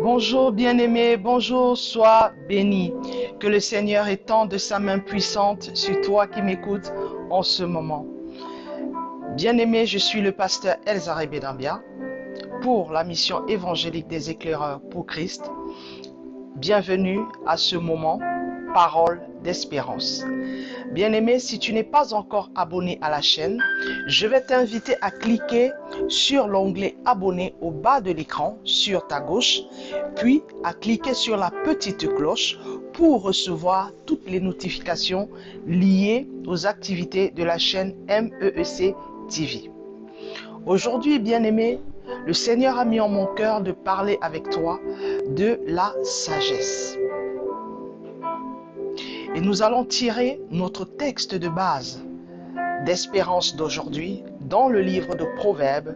Bonjour bien-aimé, bonjour, sois béni. Que le Seigneur étende sa main puissante sur toi qui m'écoutes en ce moment. Bien-aimé, je suis le pasteur Elzaré Bédambia pour la mission évangélique des éclaireurs pour Christ. Bienvenue à ce moment, parole d'espérance. Bien-aimé, si tu n'es pas encore abonné à la chaîne, je vais t'inviter à cliquer sur l'onglet abonner au bas de l'écran sur ta gauche, puis à cliquer sur la petite cloche pour recevoir toutes les notifications liées aux activités de la chaîne MEEC TV. Aujourd'hui, bien-aimé, le Seigneur a mis en mon cœur de parler avec toi de la sagesse. Et nous allons tirer notre texte de base d'espérance d'aujourd'hui dans le livre de Proverbes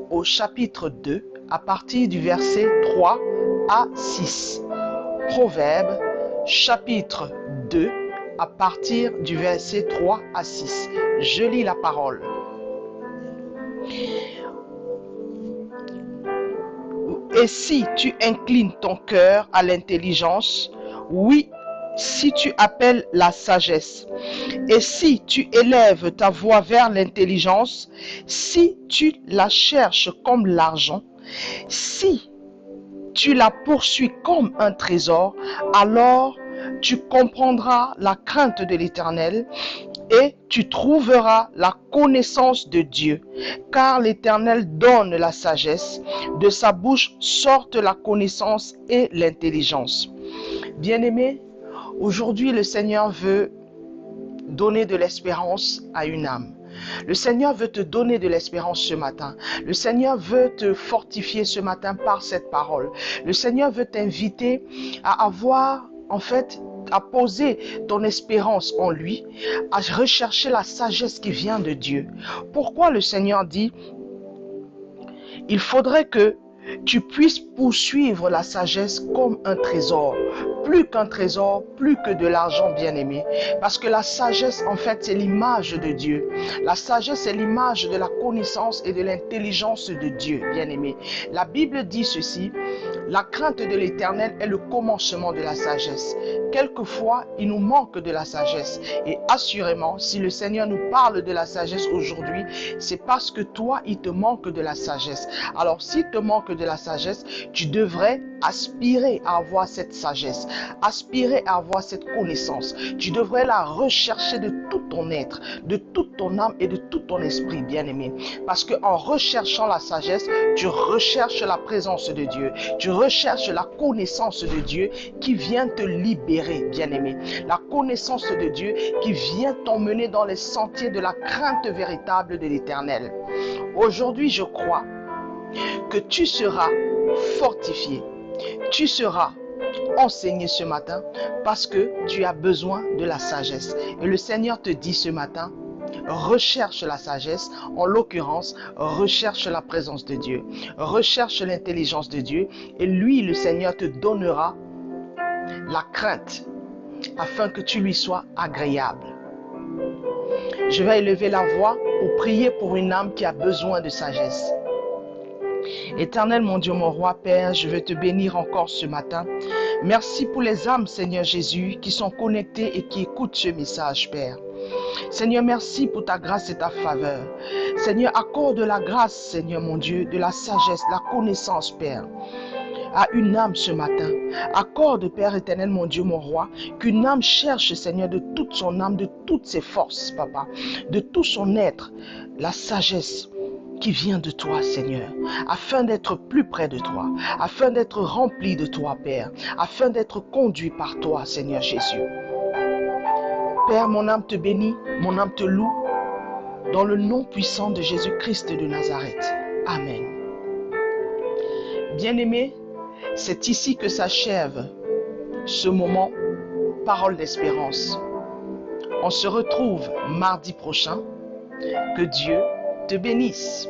au chapitre 2 à partir du verset 3 à 6. Proverbes chapitre 2 à partir du verset 3 à 6. Je lis la parole. Et si tu inclines ton cœur à l'intelligence, oui, si tu appelles la sagesse, et si tu élèves ta voix vers l'intelligence, si tu la cherches comme l'argent, si tu la poursuis comme un trésor, alors tu comprendras la crainte de l'Éternel et tu trouveras la connaissance de Dieu. Car l'Éternel donne la sagesse, de sa bouche sortent la connaissance et l'intelligence. Bien-aimé, aujourd'hui le Seigneur veut donner de l'espérance à une âme. Le Seigneur veut te donner de l'espérance ce matin. Le Seigneur veut te fortifier ce matin par cette parole. Le Seigneur veut t'inviter à avoir, à poser ton espérance en lui, à rechercher la sagesse qui vient de Dieu. Pourquoi le Seigneur dit, il faudrait que tu puisses poursuivre la sagesse comme un trésor. Plus qu'un trésor, plus que de l'argent, bien-aimé. Parce que la sagesse, c'est l'image de Dieu. La sagesse est l'image de la connaissance et de l'intelligence de Dieu, bien-aimé. La Bible dit ceci, la crainte de l'Éternel est le commencement de la sagesse. Quelquefois, il nous manque de la sagesse. Et assurément, si le Seigneur nous parle de la sagesse aujourd'hui, c'est parce que toi, il te manque de la sagesse. Alors, s'il te manque de la sagesse, tu devrais aspirer à avoir cette sagesse, aspirer à avoir cette connaissance. Tu devrais la rechercher de tout ton être, de toute ton âme et de tout ton esprit, bien-aimé. Parce qu'en recherchant la sagesse, tu recherches la présence de Dieu. Tu recherches la connaissance de Dieu qui vient te libérer, bien-aimé. La connaissance de Dieu qui vient t'emmener dans les sentiers de la crainte véritable de l'Éternel. Aujourd'hui, je crois que tu seras fortifié, tu seras enseigné ce matin parce que tu as besoin de la sagesse. Et le Seigneur te dit ce matin, recherche la sagesse, en l'occurrence, recherche la présence de Dieu, recherche l'intelligence de Dieu et lui, le Seigneur, te donnera la crainte afin que tu lui sois agréable. Je vais élever la voix pour prier pour une âme qui a besoin de sagesse. Éternel mon Dieu, mon roi, Père, je veux te bénir encore ce matin. Merci pour les âmes, Seigneur Jésus, qui sont connectées et qui écoutent ce message, Père. Seigneur, merci pour ta grâce et ta faveur. Seigneur, accorde la grâce, Seigneur mon Dieu, de la sagesse, la connaissance, Père, à une âme ce matin. Accorde, Père éternel, mon Dieu, mon roi, qu'une âme cherche, Seigneur, de toute son âme, de toutes ses forces, Papa, de tout son être, la sagesse. qui vient de toi, Seigneur, afin d'être plus près de toi, afin d'être rempli de toi, Père, afin d'être conduit par toi, Seigneur Jésus. Père, mon âme te bénit, mon âme te loue, dans le nom puissant de Jésus-Christ de Nazareth. Amen. Bien-aimés, c'est ici que s'achève ce moment, parole d'espérance. On se retrouve mardi prochain. Que Dieu te bénisse.